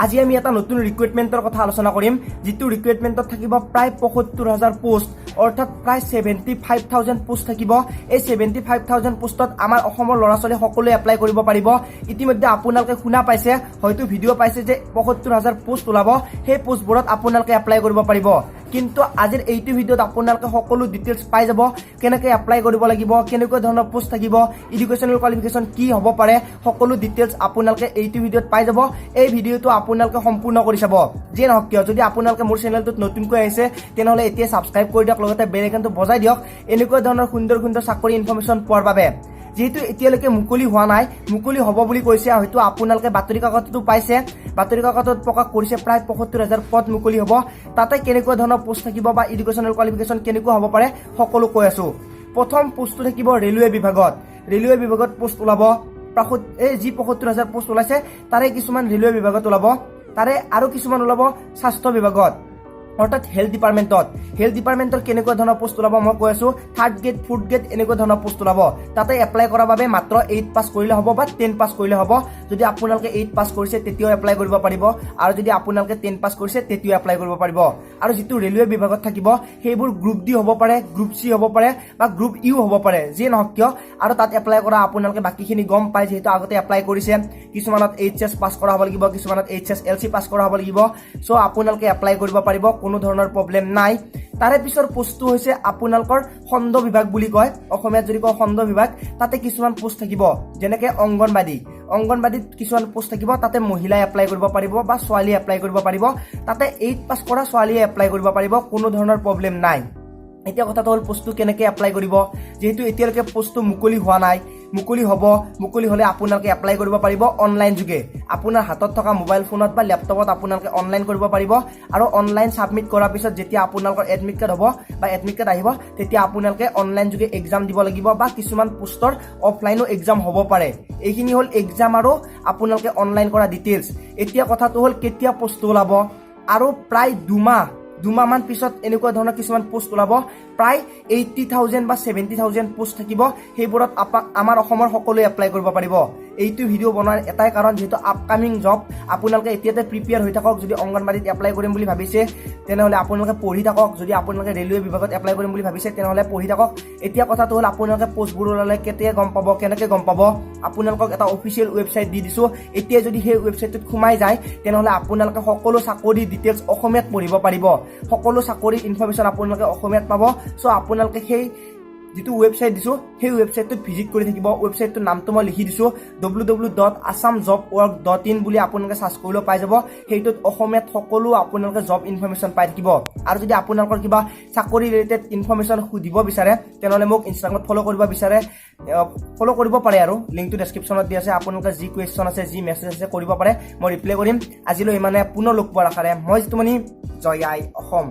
আজি আমি এটা নতুন ৰিক্ৰুটমেন্টৰ কথা আলোচনা কৰিম যেটো ৰিক্ৰুটমেন্টত থাকিব প্ৰায় ৭৫,০০০ পোষ্ট অৰ্থাৎ প্ৰায় ৭৫,০০০ পোষ্ট থাকিব এই ৭৫,০০০ পোষ্টত আমাৰ অসমৰ লৰাছলি সকলোৱে এপ্লাই কৰিব পাৰিব ইতিমধ্যে আপোনালোকে শুনা পাইছে হয়তো ভিডিও পাইছে যে ৭৫,০০০ পোষ্ট ওলাব সেই পোষ্টবোৰত আপোনালোকে এপ্লাই কৰিব পাৰিব কিন্তু আজিৰ এইটো ভিডিওত আপোনালোকে সকলো ডিটেইলছ পাই যাব কেনেকৈ এপ্লাই কৰিব লাগিব কেনেকৈ ধৰণৰ পোষ্ট থাকিব এডুকেশনাল কোৱালিফিকেশন কি হ'ব পাৰে সকলো ডিটেইলছ আপোনালোকে এইটো ভিডিওত পাই যাব এই ভিডিওটো আপোনালোকে সম্পূৰ্ণ কৰি চাব যে নহক কিয় যদি আপোনালোকে মোৰ চেনেলটোত নতুনকৈ আহিছে তেনেহলে এতিয়া সাবস্ক্ৰাইব কৰি দিয়ক লগতে বেল আইকনটো বজাই দিয়ক এনেকুৱা ধৰণৰ সুন্দৰ সুন্দৰ চাকৰি ইনফৰমেশন পোৱাৰ বাবে যেহেতু এতিয়ালৈকে মুকলি হোৱা নাই মুকলি হ'ব বুলি কৈছে হয়তো আপোনালোকে বাতৰি কাকতটো পাইছে বাতৰি কাকতত প্ৰকাশ কৰিছে প্ৰায় ৭৫,০০০ পদ মুকলি হ'ব তাতে কেনেকুৱা ধৰণৰ পোষ্ট থাকিব বা এডুকেশনাল কোৱালিফিকেশন কেনেকুৱা হ'ব পাৰে সকলো কৈ আছো প্ৰথম পোষ্টটো থাকিব ৰেলৱে বিভাগত পোষ্ট ওলাব এই যি ৭৫,০০০ পোষ্ট ওলাইছে তাৰে কিছুমান ৰেলৱে বিভাগত ওলাব তাৰে আৰু কিছুমান ওলাব স্বাস্থ্য বিভাগত অৰ্থাৎ হেলথ ডিপাৰ্টমেন্টৰ কেনেকুৱা ধৰণৰ পোষ্ট ওলাব মই কৈ আছো 3rd গ্ৰেড 4th গ্ৰেড এনেকুৱা ধৰণৰ পোষ্ট ওলাব তাতে এপ্লাই কৰাৰ বাবে মাত্ৰ 8 পাছ কৰিলে হ'ব বা 10 পাছ কৰিলে হ'ব যদি আপোনালোকে 8 পাছ কৰিছে তেতিয়াও এপ্লাই কৰিব পাৰিব আৰু যদি আপোনালোকে 10 পাছ কৰিছে তেতিয়াও এপ্লাই কৰিব পাৰিব আৰু যেটো ৰেলৱে বিভাগত থাকিব সেইবোৰ গ্ৰুপ ডি হ'ব পাৰে গ্ৰুপ সি হ'ব পাৰে বা গ্ৰুপ ইউ হ'ব পাৰে যে নহক কিয় আৰু তাত এপ্লাই কৰা আপোনালোকে বাকিখিনি গম পাই যেহেতু আগতে এপ্লাই কৰিছে কিছুমানত এইচএছ পাছ কৰা হ'ব লাগিব কিছুমানত এইচএছ এলসি পাছ কৰা হ'ব লাগিব সো আপোনালোকে এপ্লাই কৰিব পাৰিব কোনো ধৰণৰ প্ৰবলেম নাই তাৰে পিছৰ পোষ্টটো হৈছে আপোনালোকৰ খণ্ড বিভাগ বুলি কয় অসমীয়াত যদি কয় খণ্ড বিভাগ তাতে কিছুমান পোষ্ট থাকিব যেনেকৈ অংগনবাদীত কিছুমান পোষ্ট থাকিব তাতে মহিলাই এপ্লাই কৰিব পাৰিব বা ছোৱালী এপ্লাই কৰিব পাৰিব তাতে 8 পাছ কৰা ছোৱালীয়ে এপ্লাই কৰিব পাৰিব কোনো ধৰণৰ প্ৰবলেম নাই এতিয়া কথাটো হল পোষ্টটো কেনেকৈ এপ্লাই কৰিব যেহেতু এতিয়ালৈকে পোষ্টটো মুকলি হোৱা নাই মুকলি হলে আপোনালোকে এপ্লাই কৰিব পাৰিব অনলাইন যোগে আপোনাৰ হাতত থকা মোবাইল ফোনত বা ল্যাপটপত আপোনালোকে অনলাইন কৰিব পাৰিব আৰু অনলাইন সাবমিট কৰাৰ পিছত যেতিয়া আপোনালোকৰ এডমিট কাৰ্ড হ'ব বা এডমিট কাৰ্ড আহিব তেতিয়া আপোনালোকে অনলাইন যোগে এক্সাম দিব লাগিব বা কিছুমান পোষ্টৰ অফলাইনো এক্সাম হ'ব পাৰে এইখিনি হল এক্সাম আৰু আপোনালোকে অনলাইন কৰা ডিটেইলছ এতিয়া কথাটো হল কেতিয়া পোষ্ট ওলাব আৰু প্ৰায় দুমাহমান পিছত এনেকুৱা ধৰণৰ কিছুমান পোষ্ট ওলাব প্ৰায় 80,000 বা 70,000 পোষ্ট থাকিব সেইবোৰত আমাৰ অসমৰ সকলোৱে এপ্লাই কৰিব পাৰিব এইটো ভিডিও বনোৱাৰ এটাই কাৰণ যেহেতু আপকামিং জব আপোনালোকে এতিয়াতে প্ৰিপেয়াৰ হৈ থাকক যদি অংগনবাদীত এপ্লাই কৰিম বুলি ভাবিছে তেনেহলে আপোনালোকে পঢ়ি থাকক যদি আপোনালোকে ৰেলৱে বিভাগত এপ্লাই কৰিম বুলি ভাবিছে তেনেহলে পঢ়ি থাকক এতিয়া কথাটো হল আপোনালোকে পোষ্টবোৰ ওলালে কেতিয়া গম পাব কেনেকৈ গম পাব আপোনালোকক এটা অফিচিয়েল ৱেবছাইট দি দিছো এতিয়া যদি সেই ৱেবছাইটত সোমাই যায় তেনেহলে আপোনালোকে সকলো চাকৰি ডিটেইলছ অসমীয়াত পঢ়িব পাৰিব সকলো চাকৰি ইনফৰমেশন আপোনালোকে অসমীয়াত পাব সো আপোনালোকে সেই যেটো ৱেবছাইট দিছো সেই ৱেবছাইটটোত ভিজিট কৰি থাকিব ৱেবছাইটটোৰ নামটো মই লিখি দিছো www.assamjobwork.in বুলি আপোনালোকে সাৰ্চ কৰিলে পাই যাব সেইটোত অসমীয়াত সকলো আপোনালোকে জব ইনফৰমেশন পাই থাকিব আৰু যদি আপোনালোকৰ কিবা চাকৰি ৰিলেটেড ইনফৰমেশন সুধিব বিচাৰে তেনেহলে মোক ইনষ্টাগ্ৰামত ফলো কৰিব পাৰে আৰু লিংকটো ডেসক্ৰিপচনত দি আছে আপোনালোকে যি কোৱেশ্চন আছে যি মেছেজ আছে কৰিব পাৰে মই ৰিপ্লাই কৰিম আজিলৈ ইমানে পুনৰ লগ পোৱাৰ আশাৰে মই জিতু মনি জয় আই অসম।